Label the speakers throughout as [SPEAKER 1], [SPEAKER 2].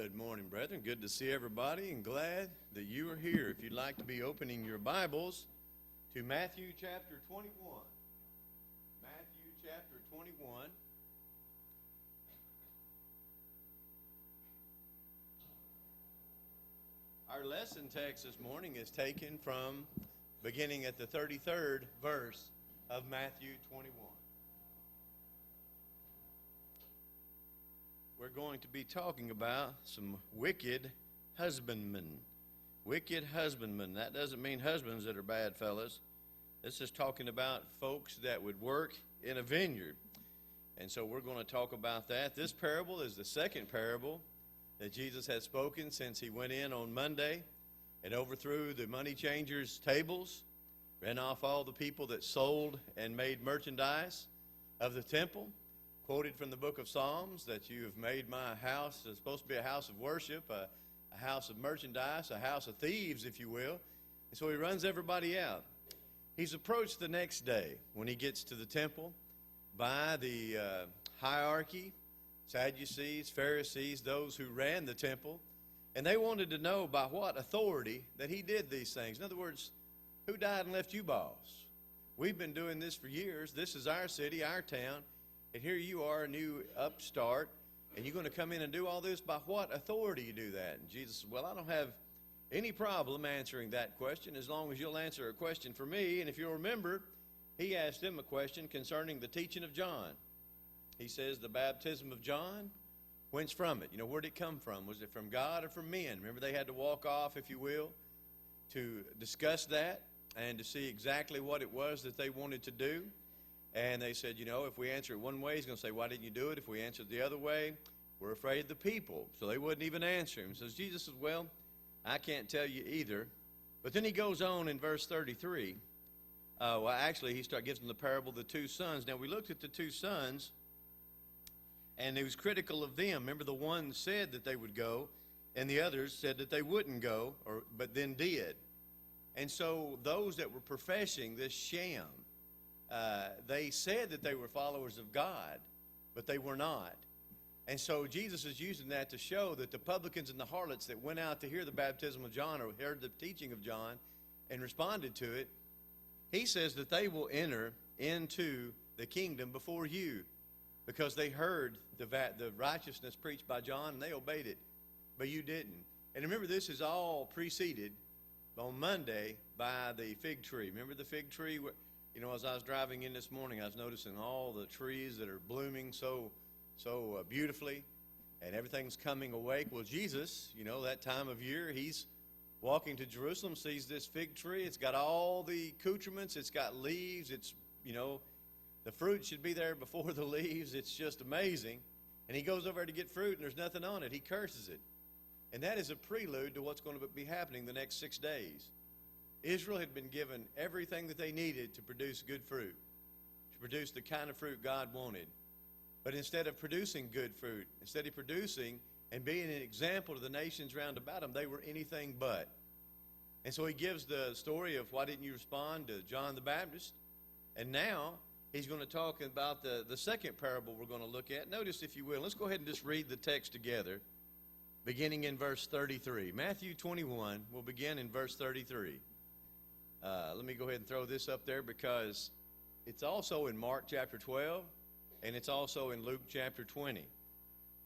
[SPEAKER 1] Good morning, brethren. Good to see everybody and glad that you are here. If you'd like to be opening your Bibles to Matthew chapter 21. Matthew chapter 21. Our lesson text this morning is taken from beginning at the 33rd verse of Matthew 21. We're going to be talking about some wicked husbandmen. Wicked husbandmen. That doesn't mean husbands that are bad fellas. This is talking about folks that would work in a vineyard. And so we're going to talk about that. This parable is the second parable that Jesus has spoken since he went in on Monday and overthrew the money changers' tables, ran off all the people that sold and made merchandise of the temple. Quoted from the book of Psalms that you have made my house, it's supposed to be a house of worship, a house of merchandise, a house of thieves, if you will. And so he runs everybody out. He's approached the next day when he gets to the temple by the hierarchy, Sadducees, Pharisees, those who ran the temple. And they wanted to know by what authority that he did these things. In other words, who died and left you boss? We've been doing this for years. This is our city, our town. And here you are, a new upstart, and you're going to come in and do all this? By what authority you do that? And Jesus said, well, I don't have any problem answering that question as long as you'll answer a question for me. And if you'll remember, he asked him a question concerning the teaching of John. He says, the baptism of John, whence from it? You know, where did it come from? Was it from God or from men? Remember, they had to walk off, if you will, to discuss that and to see exactly what it was that they wanted to do. And they said, you know, if we answer it one way, he's going to say, why didn't you do it? If we answer it the other way, we're afraid of the people. So they wouldn't even answer him. So Jesus says, well, I can't tell you either. But then he goes on in verse 33. He gives them the parable of the two sons. Now, we looked at the two sons, and he was critical of them. Remember, the one said that they would go, and the others said that they wouldn't go, but then did. And so those that were professing this sham, they said that they were followers of God, but they were not. And so Jesus is using that to show that the publicans and the harlots that went out to hear the baptism of John or heard the teaching of John and responded to it, he says that they will enter into the kingdom before you because they heard the righteousness preached by John and they obeyed it, but you didn't. And remember, this is all preceded on Monday by the fig tree. Remember the fig tree? You know, as I was driving in this morning, I was noticing all the trees that are blooming so beautifully, and everything's coming awake. Well, Jesus, you know, that time of year, he's walking to Jerusalem, sees this fig tree. It's got all the accoutrements. It's got leaves. It's, you know, the fruit should be there before the leaves. It's just amazing. And he goes over to get fruit, and there's nothing on it. He curses it. And that is a prelude to what's going to be happening the next 6 days. Israel had been given everything that they needed to produce good fruit, to produce the kind of fruit God wanted. But instead of producing good fruit, instead of producing and being an example to the nations round about them, they were anything but. And so he gives the story of why didn't you respond to John the Baptist? And now he's going to talk about the second parable we're going to look at. Notice, if you will, let's go ahead and just read the text together, beginning in verse 33. Matthew 21, we'll begin in verse 33. Let me go ahead and throw this up there because it's also in Mark chapter 12 and it's also in Luke chapter 20.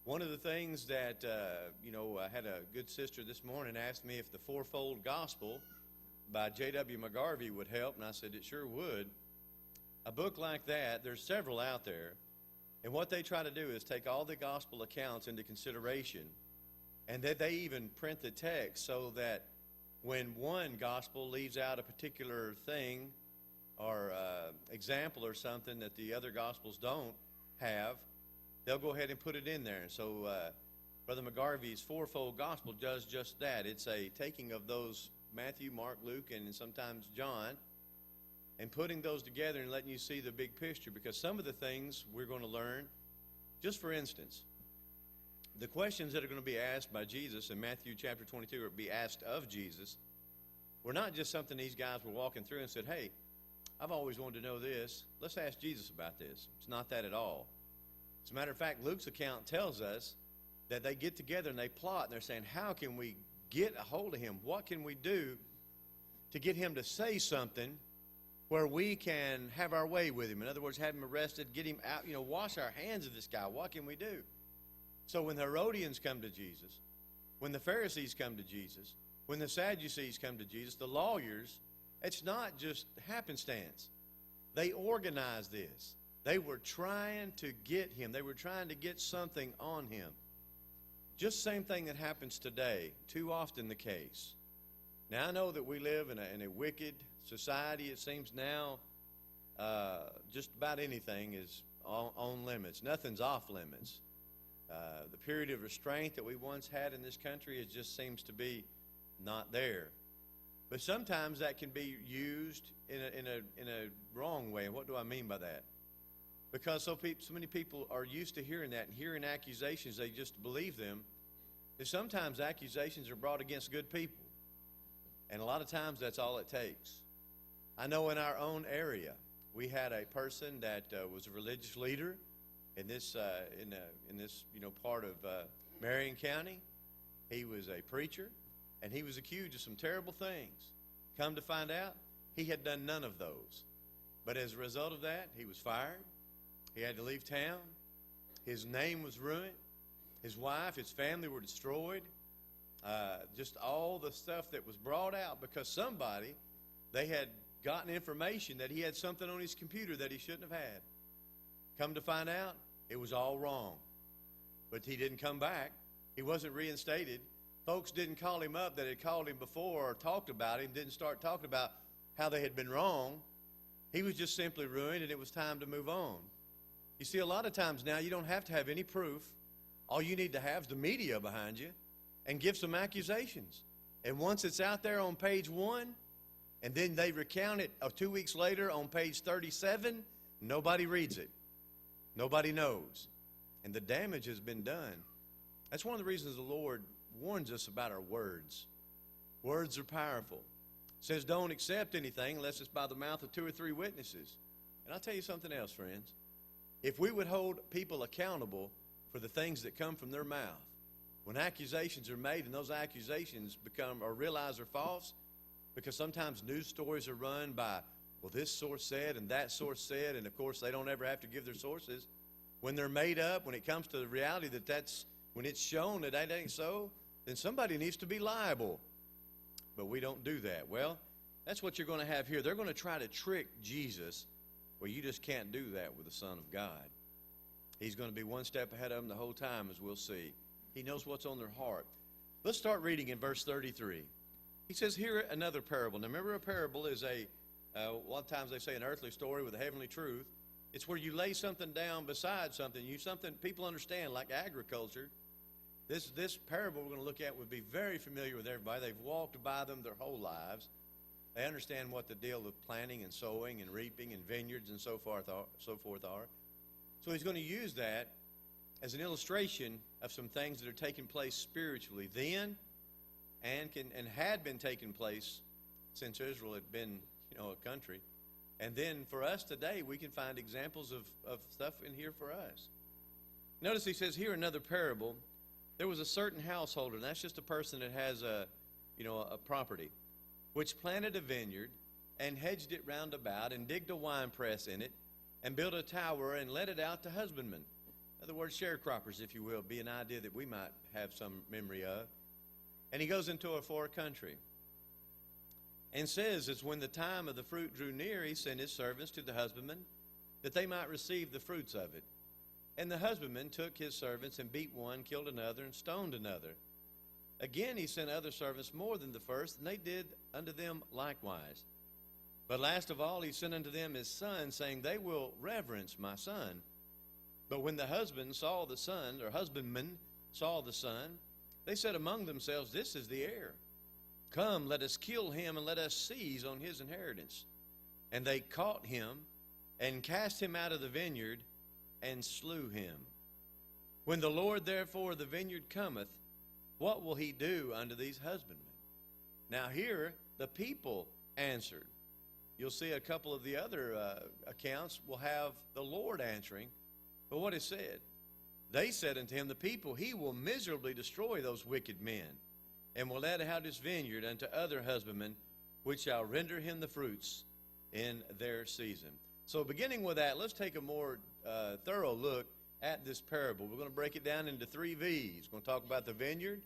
[SPEAKER 1] One of the things that, I had a good sister this morning asked me if the Fourfold Gospel by J.W. McGarvey would help, and I said it sure would. A book like that, there's several out there, and what they try to do is take all the gospel accounts into consideration, and that they even print the text so that when one gospel leaves out a particular thing or example or something that the other gospels don't have, they'll go ahead and put it in there. And so Brother McGarvey's Fourfold Gospel does just that. It's a taking of those Matthew, Mark, Luke, and sometimes John, and putting those together and letting you see the big picture. Because some of the things we're going to learn, just for instance, the questions that are going to be asked by Jesus in Matthew chapter 22 or be asked of Jesus were not just something these guys were walking through and said, hey, I've always wanted to know this. Let's ask Jesus about this. It's not that at all. As a matter of fact, Luke's account tells us that they get together and they plot, and they're saying, how can we get a hold of him? What can we do to get him to say something where we can have our way with him? In other words, have him arrested, get him out, wash our hands of this guy. What can we do? So when the Herodians come to Jesus, when the Pharisees come to Jesus, when the Sadducees come to Jesus, the lawyers, it's not just happenstance. They organized this. They were trying to get him. They were trying to get something on him. Just the same thing that happens today, too often the case. Now, I know that we live in a wicked society. It seems now just about anything is on limits. Nothing's off limits. The period of restraint that we once had in this country, it just seems to be not there. But sometimes that can be used in a wrong way. And what do I mean by that? Because so many people are used to hearing that and hearing accusations, they just believe them. That sometimes accusations are brought against good people. And a lot of times that's all it takes. I know in our own area, we had a person that was a religious leader in this part of Marion County. He was a preacher, and he was accused of some terrible things. Come to find out, he had done none of those. But as a result of that, he was fired. He had to leave town. His name was ruined. His wife, his family were destroyed. Just all the stuff that was brought out because somebody, they had gotten information that he had something on his computer that he shouldn't have had. Come to find out, it was all wrong. But he didn't come back. He wasn't reinstated. Folks didn't call him up that had called him before or talked about him, didn't start talking about how they had been wrong. He was just simply ruined, and it was time to move on. You see, a lot of times now you don't have to have any proof. All you need to have is the media behind you and give some accusations. And once it's out there on page 1, and then they recount it 2 weeks later on page 37, nobody reads it. Nobody knows. And the damage has been done. That's one of the reasons the Lord warns us about our words. Words are powerful. It says don't accept anything unless it's by the mouth of 2 or 3 witnesses. And I'll tell you something else, friends. If we would hold people accountable for the things that come from their mouth, when accusations are made and those accusations become or realize are false, because sometimes news stories are run by, well, this source said and that source said, and of course they don't ever have to give their sources. When they're made up, when it comes to the reality when it's shown that that ain't so, then somebody needs to be liable. But we don't do that. Well, that's what you're going to have here. They're going to try to trick Jesus. Well, you just can't do that with the Son of God. He's going to be one step ahead of them the whole time, as we'll see. He knows what's on their heart. Let's start reading in verse 33. He says, here another parable. Now, remember, a parable is a lot of times they say an earthly story with a heavenly truth. It's where you lay something down beside something. Something people understand, like agriculture. This parable we're going to look at would be very familiar with everybody. They've walked by them their whole lives. They understand what the deal of planting and sowing and reaping and vineyards and so forth are. So he's going to use that as an illustration of some things that are taking place spiritually then and had been taking place since Israel had been, a country. And then for us today, we can find examples of stuff in here for us. Notice he says here another parable. There was a certain householder, and that's just a person that has a property, which planted a vineyard and hedged it round about and digged a winepress in it and built a tower and let it out to husbandmen. In other words, sharecroppers, if you will, be an idea that we might have some memory of. And he goes into a far country and says, as when the time of the fruit drew near, he sent his servants to the husbandmen that they might receive the fruits of it. And the husbandman took his servants and beat one, killed another, and stoned another. Again he sent other servants more than the first, and they did unto them likewise. But last of all he sent unto them his son, saying, they will reverence my son. But when the husbandmen saw the son, they said among themselves, this is the heir. Come, let us kill him, and let us seize on his inheritance. And they caught him, and cast him out of the vineyard, and slew him. When the Lord therefore of the vineyard cometh, what will he do unto these husbandmen? Now here the people answered. You'll see a couple of the other accounts will have the Lord answering. But what is said? They said unto him, the people, he will miserably destroy those wicked men, and will let out his vineyard unto other husbandmen, which shall render him the fruits in their season. So beginning with that, let's take a more thorough look at this parable. We're going to break it down into 3 V's. We're going to talk about the vineyard,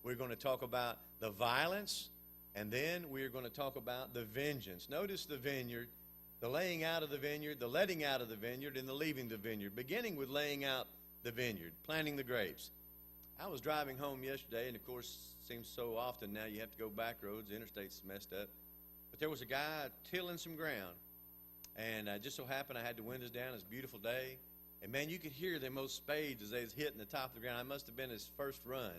[SPEAKER 1] we're going to talk about the violence, and then we're going to talk about the vengeance. Notice the vineyard, the laying out of the vineyard, the letting out of the vineyard, and the leaving the vineyard. Beginning with laying out the vineyard, planting the grapes. I was driving home yesterday, and of course, it seems so often now you have to go back roads, the interstate's messed up. But there was a guy tilling some ground, and just so happened I had the windows down. It's a beautiful day, and man, you could hear them old spades as they was hitting the top of the ground. It must have been his first run,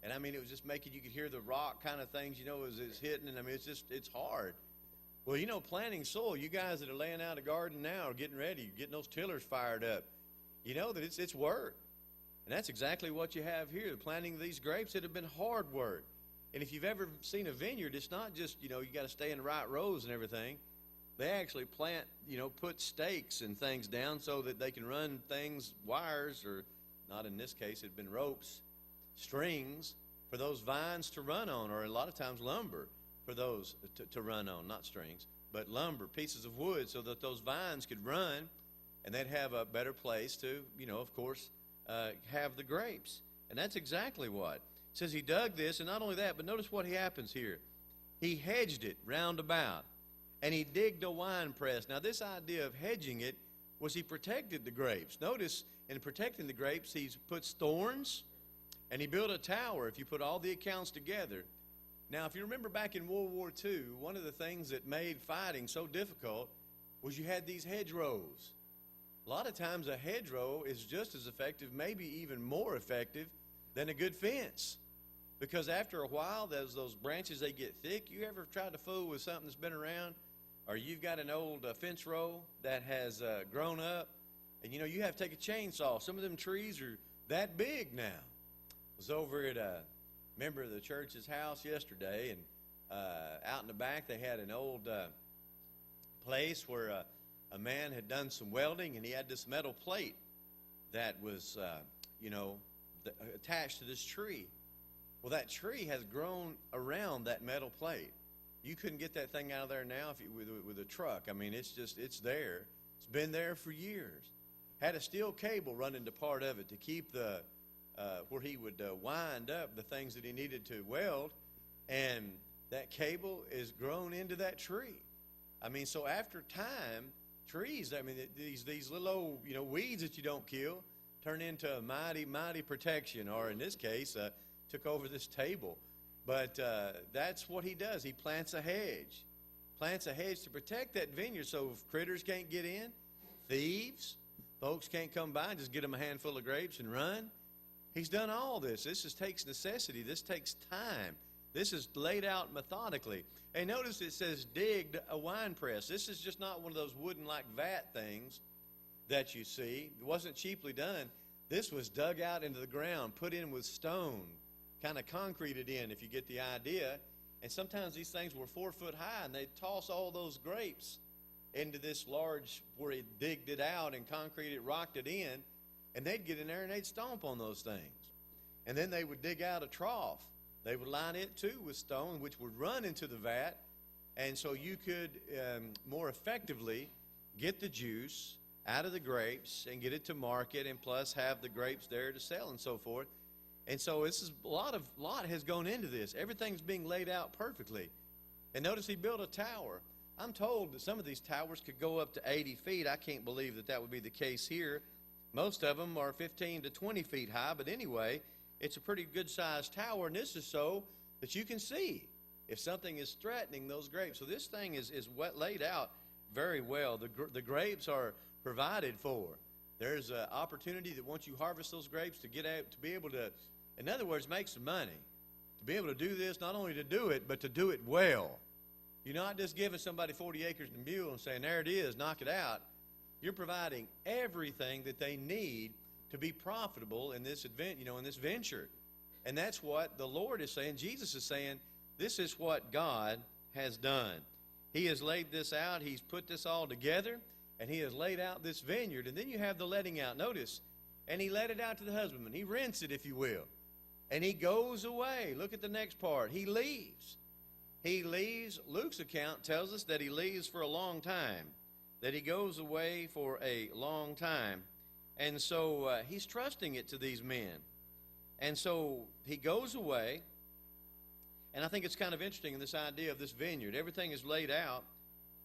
[SPEAKER 1] and I mean, it was just making, you could hear the rock kind of things, you know, as it's hitting, and I mean, it's hard. Well, you know, planting soil, you guys that are laying out a garden now are getting ready, getting those tillers fired up. You know that it's work. And that's exactly what you have here. The planting of these grapes, it have been hard work. And if you've ever seen a vineyard, it's not just, you know, you got to stay in the right rows and everything. They actually plant, you know, put stakes and things down so that they can run things, wires, or not in this case, it'd been ropes, strings for those vines to run on, or a lot of times lumber for those to run on, not strings, but lumber, pieces of wood, so that those vines could run and they'd have a better place to, you know, of course, have the grapes. And that's exactly what. It says he dug this, and not only that, but notice what happens here. He hedged it round about, and he digged a wine press. Now, this idea of hedging it was he protected the grapes. Notice, in protecting the grapes, he puts thorns, and he built a tower, if you put all the accounts together. Now, if you remember back in World War II, one of the things that made fighting so difficult was you had these hedgerows. A lot of times a hedgerow is just as effective, maybe even more effective, than a good fence. Because after a while, those branches, they get thick. You ever tried to fool with something that's been around? Or you've got an old fence row that has grown up, and you know, you have to take a chainsaw. Some of them trees are that big now. I was over at a member of the church's house yesterday, and out in the back they had an old place where a man had done some welding, and he had this metal plate that was, attached to this tree. Well, that tree has grown around that metal plate. You couldn't get that thing out of there now with a truck. I mean, it's there. It's been there for years. Had a steel cable running to part of it to keep the where he would wind up the things that he needed to weld, and that cable is grown into that tree. I mean, so after time, trees, I mean, these little old, you know, weeds that you don't kill turn into a mighty, mighty protection, or in this case, took over this table. But that's what he does. He plants a hedge to protect that vineyard so critters can't get in, thieves, folks can't come by and just get them a handful of grapes and run. He's done all this. This just takes necessity. This takes time. This is laid out methodically. And notice it says digged a wine press. This is just not one of those wooden like vat things that you see. It wasn't cheaply done. This was dug out into the ground, put in with stone, kind of concreted in, if you get the idea. And sometimes these things were 4 foot high, and they'd toss all those grapes into this large, where he digged it out and concreted, rocked it in, and they'd get in there and they'd stomp on those things. And then they would dig out a trough. They would line it too with stone, which would run into the vat, and so you could more effectively get the juice out of the grapes and get it to market, and plus have the grapes there to sell and so forth. And so this is a lot has gone into this. Everything's being laid out perfectly. And notice he built a tower. I'm told that some of these towers could go up to 80 feet. I can't believe that would be the case here. Most of them are 15 to 20 feet high, but anyway, it's a pretty good-sized tower, and this is so that you can see if something is threatening those grapes. So this thing is laid out very well. The grapes are provided for. There's an opportunity that once you harvest those grapes to get out, to be able to, in other words, make some money. To be able to do this, not only to do it, but to do it well. You're not just giving somebody 40 acres and a mule and saying, there it is, knock it out. You're providing everything that they need to be profitable in this in this venture. And that's what the Lord is saying. Jesus is saying, this is what God has done. He has laid this out. He's put this all together, and he has laid out this vineyard. And then you have the letting out. Notice, and he let it out to the husbandman. He rents it, if you will. And he goes away. Look at the next part. He leaves. He leaves. Luke's account tells us that he leaves for a long time, that he goes away for a long time. And so he's trusting it to these men. And so he goes away. And I think it's kind of interesting in this idea of this vineyard. Everything is laid out.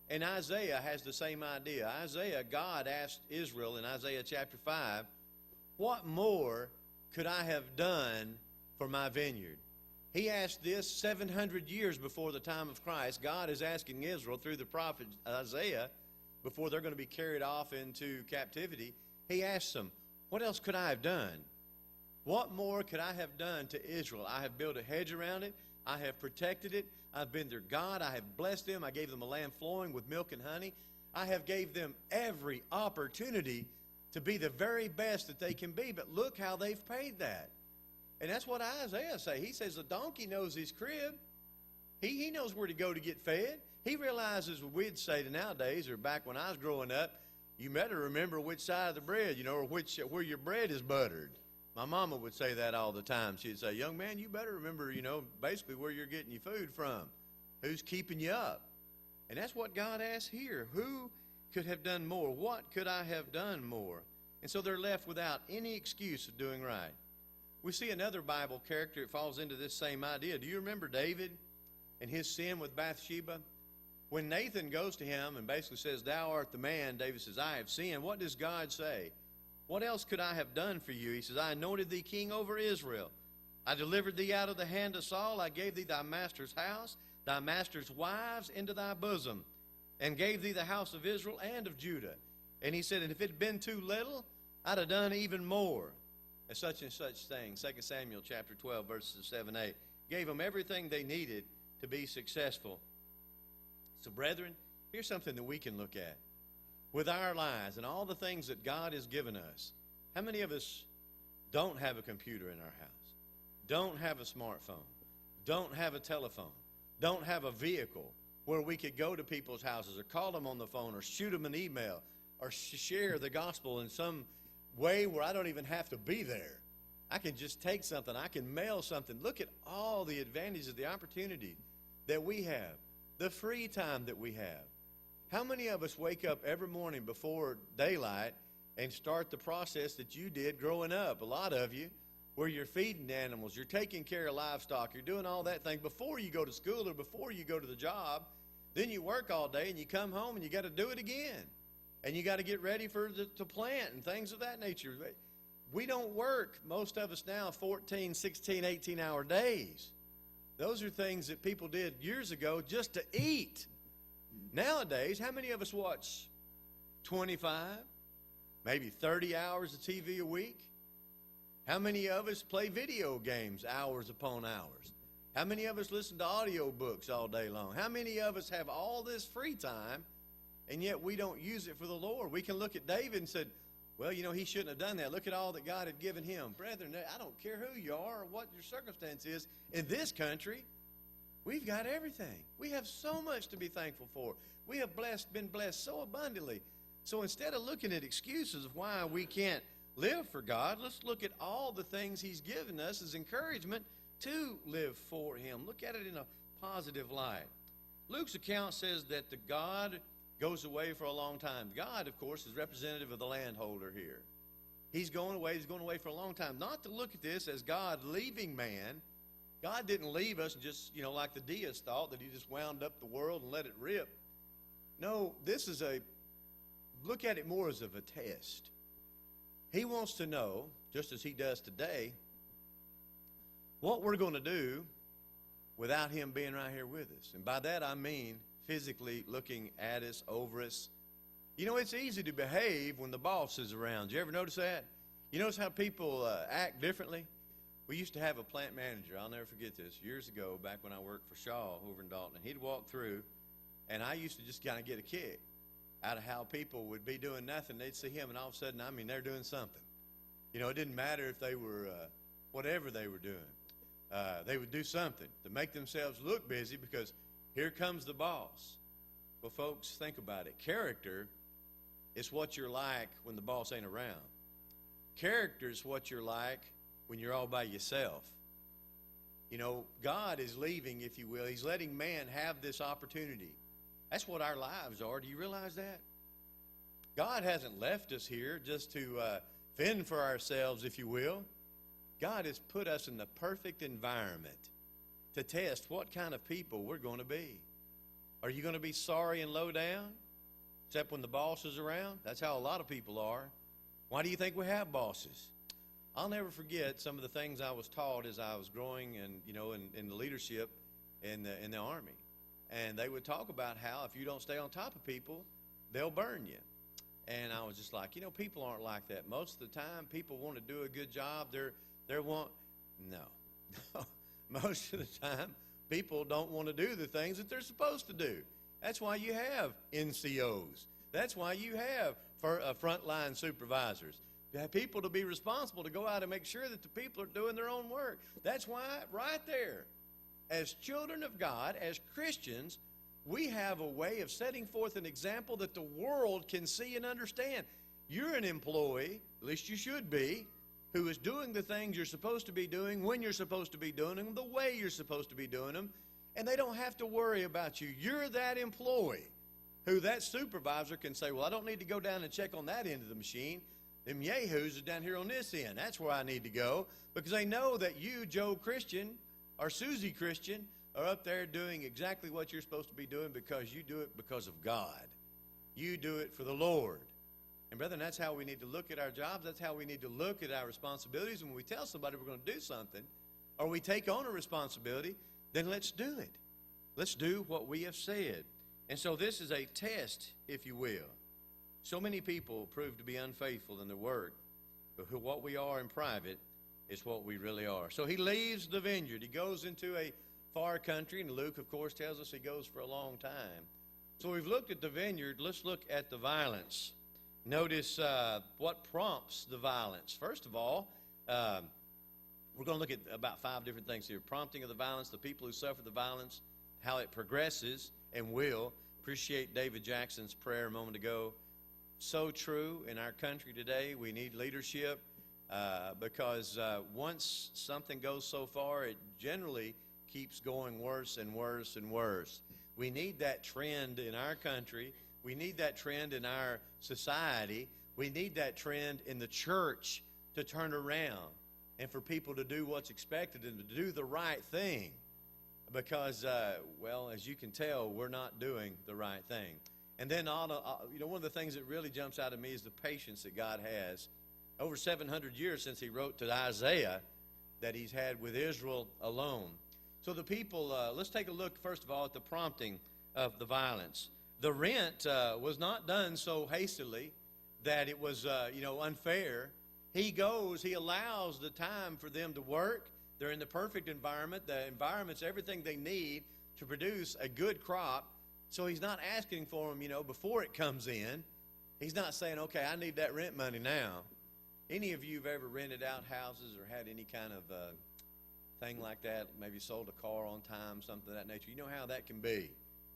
[SPEAKER 1] And Isaiah has the same idea. God asked Israel in Isaiah chapter 5, what more could I have done for my vineyard? He asked this 700 years before the time of Christ. God is asking Israel through the prophet Isaiah, before they're going to be carried off into captivity. He asks them, what else could I have done? What more could I have done to Israel? I have built a hedge around it. I have protected it. I've been their God. I have blessed them. I gave them a land flowing with milk and honey. I have gave them every opportunity to be the very best that they can be. But look how they've paid that. And that's what Isaiah says. He says the donkey knows his crib. He knows where to go to get fed. He realizes what we'd say to nowadays, or back when I was growing up, you better remember which side of the bread, or where your bread is buttered. My mama would say that all the time. She'd say, young man, you better remember, basically where you're getting your food from. Who's keeping you up? And that's what God asks here. Who could have done more? What could I have done more? And so they're left without any excuse of doing right. We see another Bible character that falls into this same idea. Do you remember David and his sin with Bathsheba? When Nathan goes to him and basically says, thou art the man, David says, I have sinned. What does God say? What else could I have done for you? He says, I anointed thee king over Israel. I delivered thee out of the hand of Saul. I gave thee thy master's house, thy master's wives into thy bosom, and gave thee the house of Israel and of Judah. And he said, and if it had been too little, I'd have done even more. And such things. 2 Samuel chapter 12, verses 7, 8. Gave them everything they needed to be successful. So, brethren, here's something that we can look at. With our lives and all the things that God has given us, how many of us don't have a computer in our house, don't have a smartphone, don't have a telephone, don't have a vehicle where we could go to people's houses or call them on the phone or shoot them an email or share the gospel in some way where I don't even have to be there? I can just take something. I can mail something. Look at all the advantages, the opportunity that we have, the free time that we have. How many of us wake up every morning before daylight and start the process that you did growing up? A lot of you, where you're feeding animals, you're taking care of livestock, you're doing all that thing before you go to school or before you go to the job. Then you work all day and you come home and you got to do it again. And you got to get ready to plant and things of that nature. We don't work, most of us now, 14, 16, 18-hour days. Those are things that people did years ago just to eat. Nowadays, how many of us watch 25, maybe 30 hours of TV a week? How many of us play video games hours upon hours? How many of us listen to audio books all day long? How many of us have all this free time, and yet we don't use it for the Lord? We can look at David and say, well, he shouldn't have done that. Look at all that God had given him. Brethren, I don't care who you are or what your circumstance is in this country. We've got everything. We have so much to be thankful for. We have been blessed so abundantly. So instead of looking at excuses of why we can't live for God, let's look at all the things he's given us as encouragement to live for him. Look at it in a positive light. Luke's account says that the God goes away for a long time. God, of course, is representative of the landholder here. He's going away for a long time. Not to look at this as God leaving man. God didn't leave us just, like the deists thought, that he just wound up the world and let it rip. No, this is look at it more as of a test. He wants to know, just as he does today, what we're going to do without him being right here with us. And by that I mean physically looking at us, over us. It's easy to behave when the boss is around. You ever notice that? You notice how people act differently? We used to have a plant manager, I'll never forget this, years ago, back when I worked for Shaw over in Dalton. He'd walk through, and I used to just kind of get a kick out of how people would be doing nothing. They'd see him, and all of a sudden, they're doing something. It didn't matter if they were, whatever they were doing. They would do something to make themselves look busy because here comes the boss. Well, folks, think about it. Character is what you're like when the boss ain't around. Character is what you're like when you're all by yourself. You know, God is leaving, if you will. He's letting man have this opportunity. That's what our lives are. Do you realize that? God hasn't left us here just to fend for ourselves, if you will. God has put us in the perfect environment to test what kind of people we're going to be. Are you going to be sorry and low down, except when the boss is around? That's how a lot of people are. Why do you think we have bosses? I'll never forget some of the things I was taught as I was growing and in the leadership in the Army. And they would talk about how if you don't stay on top of people, they'll burn you. And I was just like, people aren't like that. Most of the time, people want to do a good job. No. Most of the time, people don't want to do the things that they're supposed to do. That's why you have NCOs. That's why you have frontline supervisors. You have people to be responsible to go out and make sure that the people are doing their own work. That's why right there, as children of God, as Christians, we have a way of setting forth an example that the world can see and understand. You're an employee, at least you should be, who is doing the things you're supposed to be doing, when you're supposed to be doing them, the way you're supposed to be doing them, and they don't have to worry about you. You're that employee who that supervisor can say, well, I don't need to go down and check on that end of the machine. Them yahoos are down here on this end. That's where I need to go, because they know that you, Joe Christian, or Susie Christian, are up there doing exactly what you're supposed to be doing because you do it because of God. You do it for the Lord. And brethren, that's how we need to look at our jobs. That's how we need to look at our responsibilities. When we tell somebody we're going to do something, or we take on a responsibility, then let's do it. Let's do what we have said. And so this is a test, if you will. So many people prove to be unfaithful in their work, but what we are in private is what we really are. So he leaves the vineyard. He goes into a far country, and Luke, of course, tells us he goes for a long time. So we've looked at the vineyard. Let's look at the violence. Notice what prompts the violence. First of all, we're going to look at about 5 different things here. Prompting of the violence, the people who suffer the violence, how it progresses and will. Appreciate David Jackson's prayer a moment ago. So true in our country today. We need leadership because once something goes so far, it generally keeps going worse and worse and worse. We need that trend in our country. We need that trend in our society. We need that trend in the church to turn around and for people to do what's expected and to do the right thing. Because, well, as you can tell, we're not doing the right thing. And then, one of the things that really jumps out at me is the patience that God has. Over 700 years since he wrote to Isaiah that he's had with Israel alone. So the people, let's take a look, first of all, at the prompting of the violence. The rent was not done so hastily that it was, unfair. He allows the time for them to work. They're in the perfect environment. The environment's everything they need to produce a good crop. So he's not asking for them, before it comes in. He's not saying, okay, I need that rent money now. Any of you have ever rented out houses or had any kind of thing like that, maybe sold a car on time, something of that nature? You know how that can be.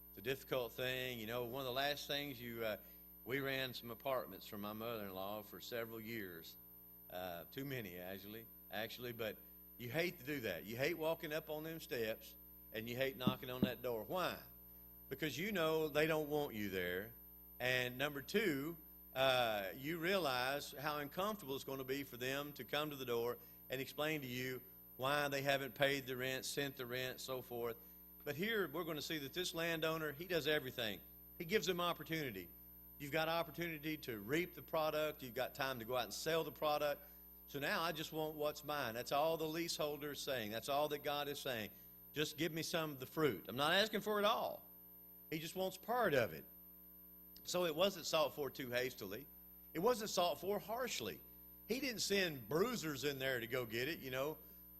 [SPEAKER 1] It's a difficult thing. One of the last things we ran some apartments for my mother-in-law for several years. Too many, actually, but you hate to do that. You hate walking up on them steps, and you hate knocking on that door. Why? Because they don't want you there. And number 2, you realize how uncomfortable it's going to be for them to come to the door and explain to you why they haven't paid the rent, sent the rent, so forth. But here we're going to see that this landowner, he does everything. He gives them opportunity. You've got opportunity to reap the product. You've got time to go out and sell the product. So now I just want what's mine. That's all the leaseholder is saying. That's all that God is saying. Just give me some of the fruit. I'm not asking for it all. He just wants part of it. So it wasn't sought for too hastily. It wasn't sought for harshly. He didn't send bruisers in there to go get it,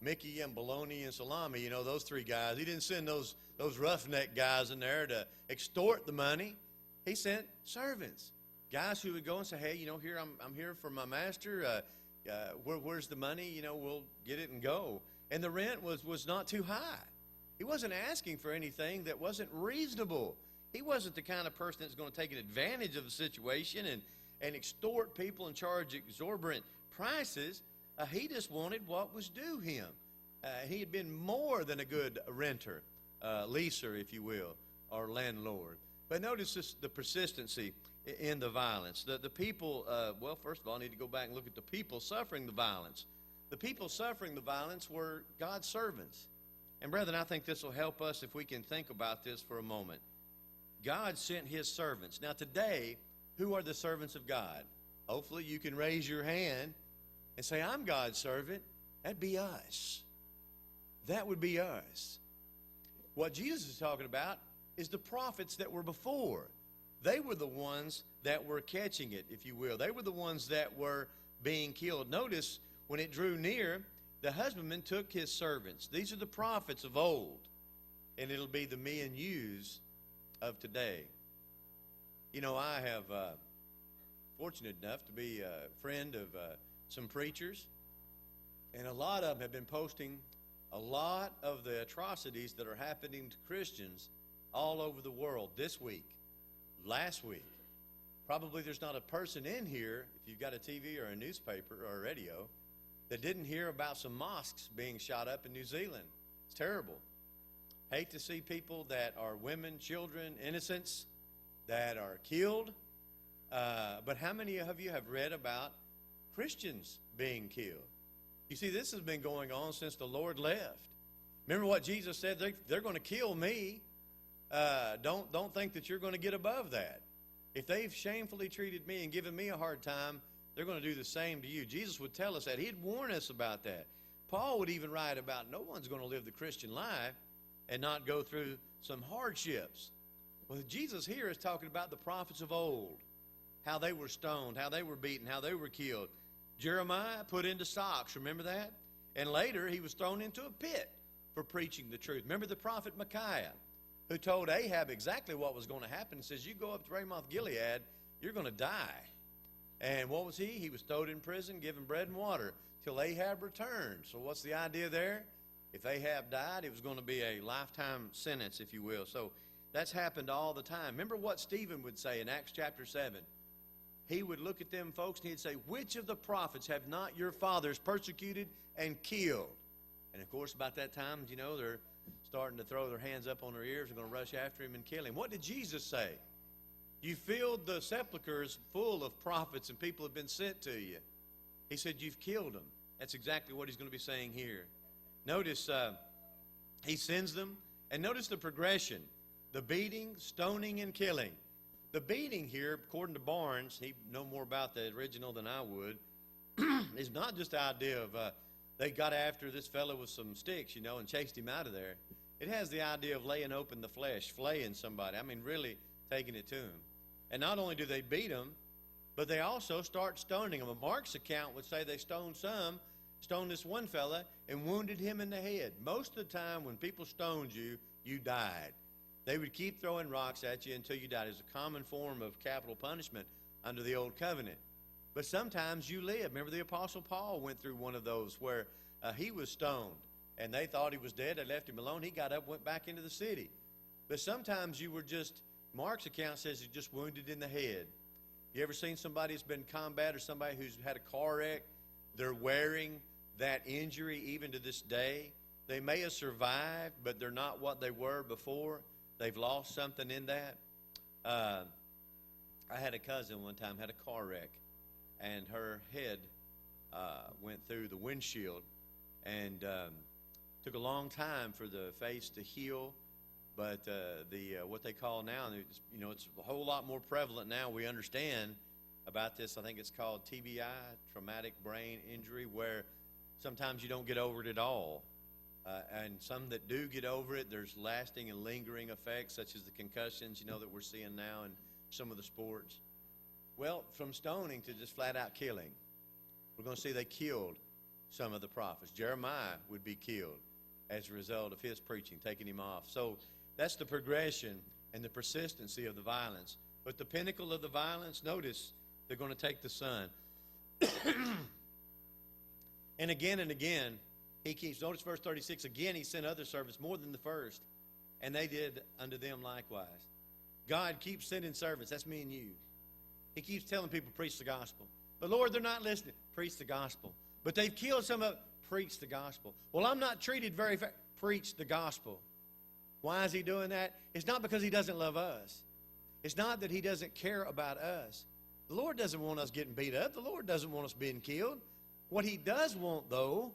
[SPEAKER 1] Mickey and Bologna and Salami, those 3 guys. He didn't send those roughneck guys in there to extort the money. He sent servants, guys who would go and say, hey, here I'm here for my master. Where's the money? We'll get it and go. And the rent was not too high. He wasn't asking for anything that wasn't reasonable. He wasn't the kind of person that's going to take an advantage of the situation and extort people and charge exorbitant prices. He just wanted what was due him. He had been more than a good renter, leaser, if you will, or landlord. But notice this, the persistency in the violence. The people, well, first of all, I need to go back and look at the people suffering the violence. The people suffering the violence were God's servants. And brethren, I think this will help us if we can think about this for a moment. God sent his servants. Now today, who are the servants of God? Hopefully you can raise your hand and say, I'm God's servant. That'd be us. That would be us. What Jesus is talking about is the prophets that were before. They were the ones that were catching it, if you will. They were the ones that were being killed. Notice when it drew near, the husbandman took his servants. These are the prophets of old. And it'll be the me and yous of today. You know, I have fortunate enough to be a friend of some preachers. And a lot of them have been posting a lot of the atrocities that are happening to Christians all over the world this week, last week. Probably there's not a person in here, if you've got a TV or a newspaper or a radio, that didn't hear about some mosques being shot up in New Zealand. It's terrible. Hate to see people that are women, children, innocents that are killed. But how many of you have read about Christians being killed? You see, this has been going on since the Lord left. Remember what Jesus said? They're going to kill me. Don't think that you're going to get above that. If they've shamefully treated me and given me a hard time, they're going to do the same to you. Jesus would tell us that. He'd warn us about that. Paul would even write about no one's going to live the Christian life and not go through some hardships. Well, Jesus here is talking about the prophets of old, how they were stoned, how they were beaten, how they were killed. Jeremiah put into stocks, remember that? And later he was thrown into a pit for preaching the truth. Remember the prophet Micaiah, who told Ahab exactly what was going to happen. He says, you go up to Ramoth Gilead, you're going to die. And what was he? He was thrown in prison, given bread and water, till Ahab returned. So what's the idea there? If Ahab died, it was going to be a lifetime sentence, if you will. So that's happened all the time. Remember what Stephen would say in Acts chapter 7. He would look at them folks and he'd say, which of the prophets have not your fathers persecuted and killed? And of course, about that time, you know, they're starting to throw their hands up on their ears. They're going to rush after him and kill him. What did Jesus say? You filled the sepulchres full of prophets and people have been sent to you. He said, you've killed them. That's exactly what he's going to be saying here. Notice he sends them. And notice the progression. The beating, stoning, and killing. The beating here, according to Barnes, he'd know more about the original than I would, is not just the idea of they got after this fellow with some sticks, you know, and chased him out of there. It has the idea of laying open the flesh, flaying somebody. I mean, really taking it to him. And not only do they beat him, but they also start stoning him. Mark's account would say they stoned this one fella, and wounded him in the head. Most of the time when people stoned you, you died. They would keep throwing rocks at you until you died. It was a common form of capital punishment under the Old Covenant. But sometimes you live. Remember the Apostle Paul went through one of those where he was stoned, and they thought he was dead. They left him alone. He got up, went back into the city. But sometimes you were just, Mark's account says you're just wounded in the head. You ever seen somebody who's been in combat or somebody who's had a car wreck? They're wearing that injury even to this day. They may have survived, but they're not what they were before. They've lost something in that. I had a cousin one time had a car wreck, and her head went through the windshield, and took a long time for the face to heal. But what they call now, you know, it's a whole lot more prevalent now. We understand about this. I think it's called TBI, traumatic brain injury, where sometimes you don't get over it at all. And some that do get over it, there's lasting and lingering effects, such as the concussions, you know, that we're seeing now in some of the sports. Well, from stoning to just flat out killing, we're going to see they killed some of the prophets. Jeremiah would be killed as a result of his preaching, taking him off. So that's the progression and the persistency of the violence. But the pinnacle of the violence, notice, they're going to take the son. And again, he keeps, notice verse 36, again he sent other servants more than the first, and they did unto them likewise. God keeps sending servants. That's me and you. He keeps telling people, preach the gospel.
[SPEAKER 2] But Lord, they're not listening. Preach the gospel. But they've killed some of them. Preach the gospel. Well, I'm not treated very fair. Preach the gospel. Why is he doing that? It's not because he doesn't love us. It's not that he doesn't care about us. The Lord doesn't want us getting beat up. The Lord doesn't want us being killed. What he does want, though,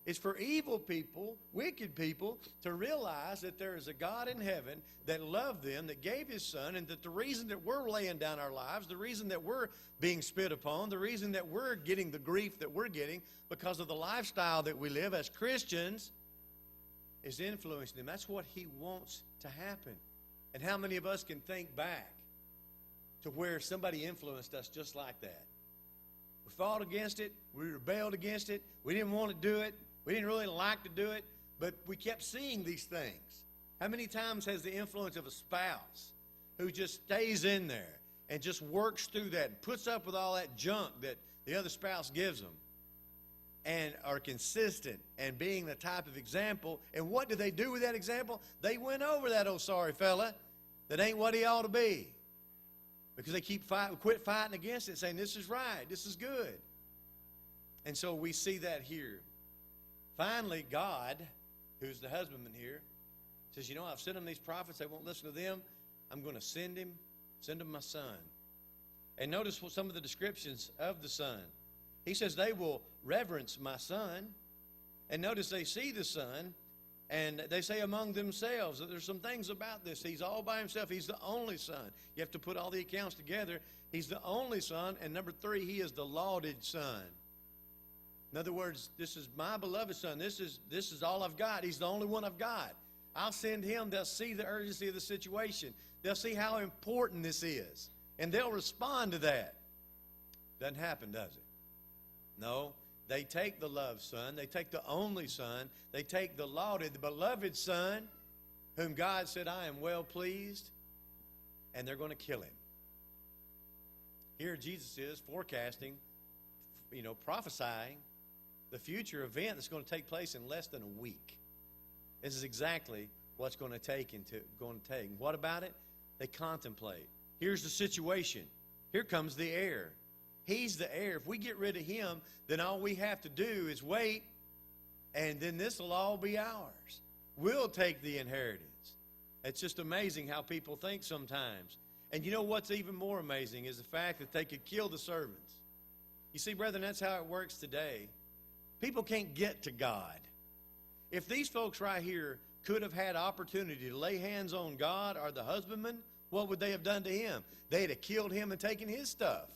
[SPEAKER 2] is for evil people, wicked people, to realize that there is a God in heaven that loved them, that gave his son, and that the reason that we're laying down our lives, the reason that we're being spit upon, the reason that we're getting the grief that we're getting because of the lifestyle that we live as Christians is influencing them. That's what he wants to happen. And how many of us can think back to where somebody influenced us just like that? We fought against it. We rebelled against it. We didn't want to do it. We didn't really like to do it, but we kept seeing these things. How many times has the influence of a spouse who just stays in there and just works through that and puts up with all that junk that the other spouse gives them and are consistent and being the type of example? And what do they do with that example? They win over that old sorry fella that ain't what he ought to be, because they quit fighting against it, saying this is right, this is good. And so we see that here. Finally, God, who's the husbandman here, says, I've sent them these prophets. They won't listen to them. I'm going to send them my son. And notice some of the descriptions of the son. He says they will reverence my son. And notice they see the son, and they say among themselves that there's some things about this. He's all by himself. He's the only son. You have to put all the accounts together. He's the only son. And number 3, he is the lauded son. In other words, this is my beloved son. This is all I've got. He's the only one I've got. I'll send him. They'll see the urgency of the situation. They'll see how important this is. And they'll respond to that. Doesn't happen, does it? No. They take the loved son. They take the only son. They take the lauded, the beloved son, whom God said, I am well pleased. And they're going to kill him. Here Jesus is forecasting, prophesying the future event that's going to take place in less than a week. This is exactly what's going to take. What about it? They contemplate. Here's the situation. Here comes the heir. He's the heir. If we get rid of him, then all we have to do is wait, and then this will all be ours. We'll take the inheritance. It's just amazing how people think sometimes. And you know what's even more amazing is the fact that they could kill the servants. You see, brethren, that's how it works today. People can't get to God. If these folks right here could have had opportunity to lay hands on God or the husbandman, what would they have done to him? They'd have killed him and taken his stuff.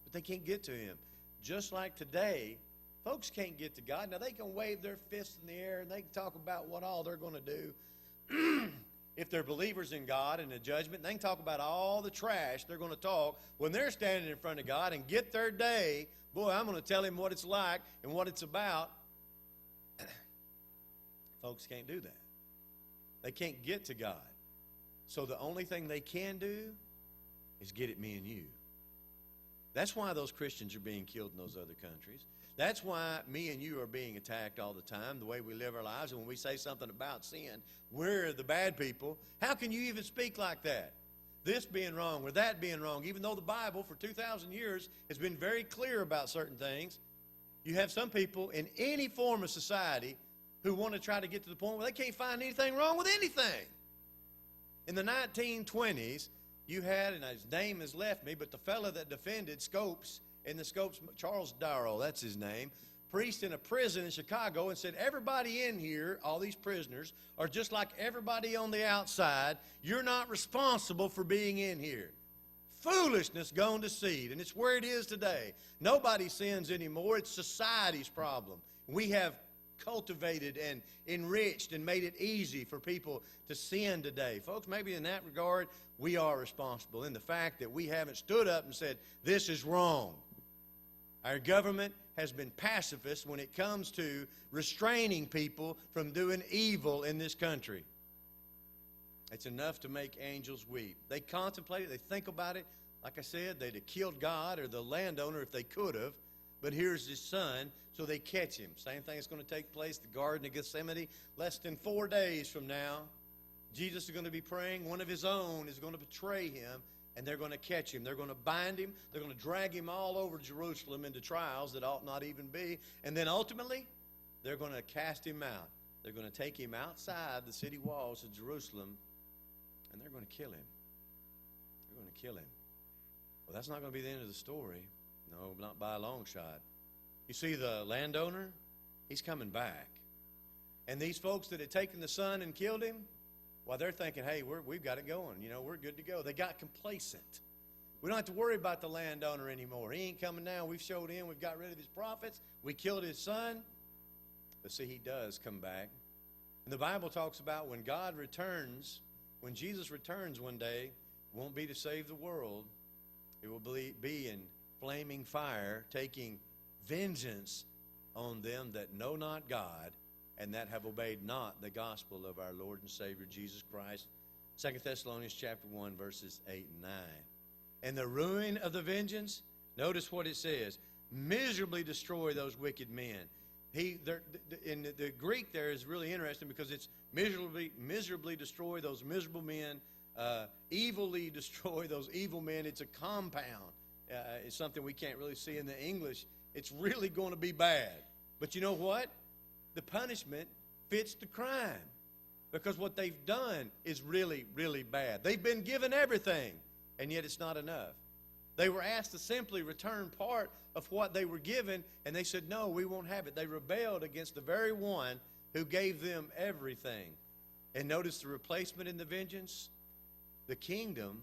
[SPEAKER 2] But they can't get to him. Just like today, folks can't get to God. Now, they can wave their fists in the air and they can talk about what all they're going to do. If they're believers in God and the judgment, they can talk about all the trash they're going to talk when they're standing in front of God and get their day. Boy, I'm going to tell him what it's like and what it's about. Folks can't do that. They can't get to God. So the only thing they can do is get at me and you. That's why those Christians are being killed in those other countries. That's why me and you are being attacked all the time, the way we live our lives. And when we say something about sin, we're the bad people. How can you even speak like that? This being wrong or that being wrong, even though the Bible for 2,000 years has been very clear about certain things. You have some people in any form of society who want to try to get to the point where they can't find anything wrong with anything. In the 1920s, you had, and his name has left me, but the fellow that defended Scopes, in the Scopes, Charles Darrow, that's his name, priest in a prison in Chicago, and said, everybody in here, all these prisoners, are just like everybody on the outside. You're not responsible for being in here. Foolishness gone to seed, and it's where it is today. Nobody sins anymore. It's society's problem. We have cultivated and enriched and made it easy for people to sin today. Folks, maybe in that regard, we are responsible in the fact that we haven't stood up and said, this is wrong. Our government has been pacifist when it comes to restraining people from doing evil in this country. It's enough to make angels weep. They contemplate it, they think about it. Like I said, they'd have killed God or the landowner if they could have. But here's his son, so they catch him. Same thing is going to take place, the Garden of Gethsemane, less than 4 days from now. Jesus is going to be praying. One of his own is going to betray him, and they're going to catch him. They're going to bind him. They're going to drag him all over Jerusalem into trials that ought not even be. And then ultimately, they're going to cast him out. They're going to take him outside the city walls of Jerusalem, and they're going to kill him. They're going to kill him. Well, that's not going to be the end of the story. No, not by a long shot. You see, the landowner, he's coming back. And these folks that had taken the son and killed him, well, they're thinking, hey, we've got it going. You know, we're good to go. They got complacent. We don't have to worry about the landowner anymore. He ain't coming down. We've showed him. We've got rid of his prophets. We killed his son. But see, he does come back. And the Bible talks about when God returns, when Jesus returns one day, it won't be to save the world. It will be in flaming fire, taking vengeance on them that know not God and that have obeyed not the gospel of our Lord and Savior Jesus Christ. 2 Thessalonians chapter 1, verses 8 and 9. And the ruin of the vengeance, notice what it says, miserably destroy those wicked men. In the Greek there is really interesting because it's miserably destroy those miserable men, evilly destroy those evil men. It's a compound. It's something we can't really see in the English. It's really going to be bad. But you know what? The punishment fits the crime because what they've done is really, really bad. They've been given everything, and yet it's not enough. They were asked to simply return part of what they were given, and they said, no, we won't have it. They rebelled against the very one who gave them everything. And notice the replacement in the vengeance. The kingdom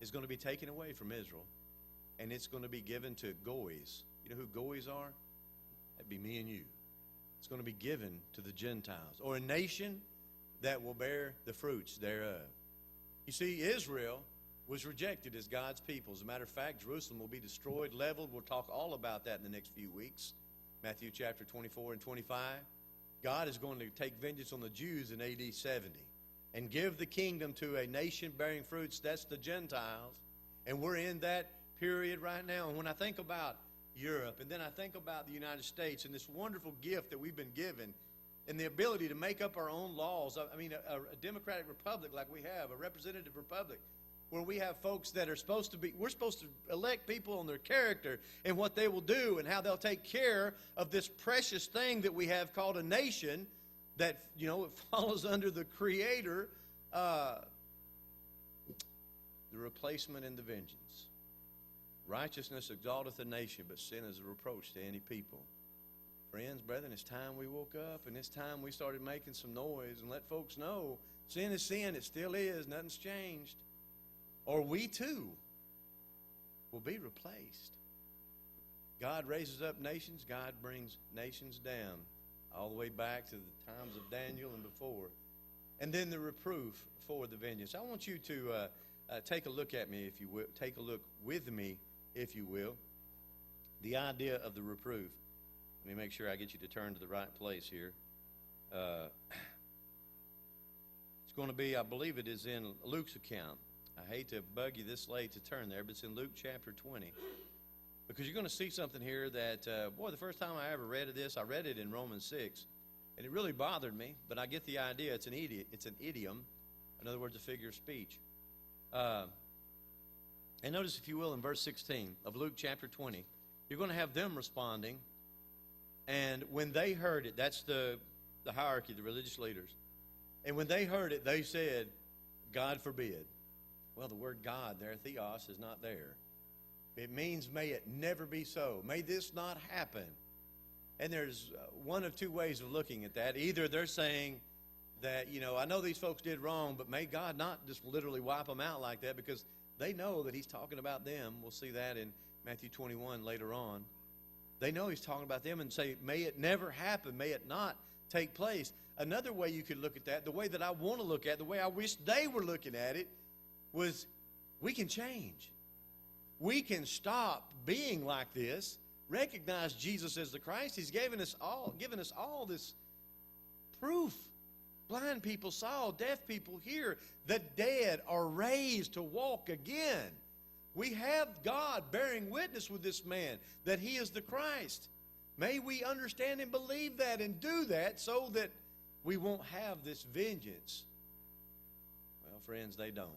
[SPEAKER 2] is going to be taken away from Israel, and it's going to be given to goys. You know who goys are? That'd be me and you. It's going to be given to the Gentiles, or a nation that will bear the fruits thereof. You see, Israel was rejected as God's people. As a matter of fact, Jerusalem will be destroyed, leveled. We'll talk all about that in the next few weeks. Matthew chapter 24 and 25. God is going to take vengeance on the Jews in AD 70 and give the kingdom to a nation bearing fruits. That's the Gentiles. And we're in that period right now. And when I think about Europe, and then I think about the United States and this wonderful gift that we've been given and the ability to make up our own laws. I mean, a democratic republic like we have, a representative republic, where we have folks that are supposed to be, we're supposed to elect people on their character and what they will do and how they'll take care of this precious thing that we have called a nation that, you know, it follows under the Creator, the replacement and the vengeance. Righteousness exalteth a nation, but sin is a reproach to any people. Friends, brethren, it's time we woke up, and it's time we started making some noise and let folks know sin is sin. It still is. Nothing's changed. Or we too will be replaced. God raises up nations. God brings nations down, all the way back to the times of Daniel and before. And then the reproof for the vengeance. I want you to take a look at me, if you will. Take a look with me, if you will. The idea of the reproof. Let me make sure I get you to turn to the right place here. It's going to be, I believe it is in Luke's account. I hate to bug you this late to turn there, but it's in Luke chapter 20. Because you're going to see something here that, the first time I ever read of this, I read it in Romans 6. And it really bothered me, but I get the idea. It's an idiom. In other words, a figure of speech. And notice, if you will, in verse 16 of Luke chapter 20, you're going to have them responding. And when they heard it, that's the hierarchy, the religious leaders. And when they heard it, they said, God forbid. Well, the word God there, theos, is not there. It means may it never be so. May this not happen. And there's one of two ways of looking at that. Either they're saying that, I know these folks did wrong, but may God not just literally wipe them out like that, because they know that he's talking about them. We'll see that in Matthew 21 later on. They know he's talking about them and say, may it never happen. May it not take place. Another way you could look at that, the way that I want to look at it, the way I wish they were looking at it, was we can change. We can stop being like this, recognize Jesus as the Christ. He's given us all this proof. Blind people saw, deaf people hear, the dead are raised to walk again. We have God bearing witness with this man that he is the Christ. May we understand and believe that and do that so that we won't have this vengeance. Well, friends, they don't.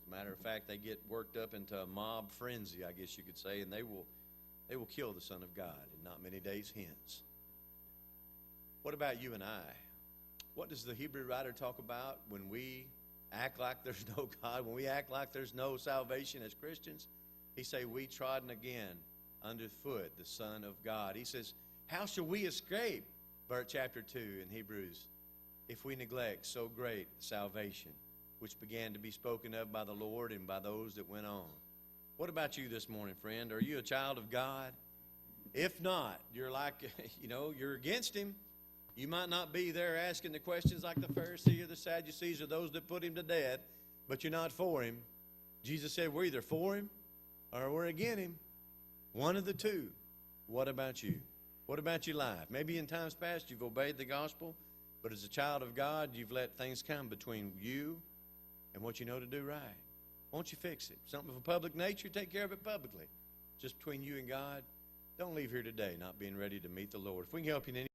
[SPEAKER 1] As a matter of fact, they get worked up into a mob frenzy, I guess you could say, and they will kill the Son of God in not many days hence. What about you and I? What does the Hebrew writer talk about when we act like there's no God, when we act like there's no salvation as Christians? He say, we trodden again underfoot the Son of God. He says, how shall we escape, chapter 2 in Hebrews, if we neglect so great salvation, which began to be spoken of by the Lord and by those that went on? What about you this morning, friend? Are you a child of God? If not, you're like, you're against him. You might not be there asking the questions like the Pharisee or the Sadducees or those that put him to death, but you're not for him. Jesus said we're either for him or we're against him. One of the two. What about you? What about your life? Maybe in times past you've obeyed the gospel, but as a child of God, you've let things come between you and what you know to do right. Won't you fix it? Something of a public nature, take care of it publicly. Just between you and God. Don't leave here today not being ready to meet the Lord. If we can help you in any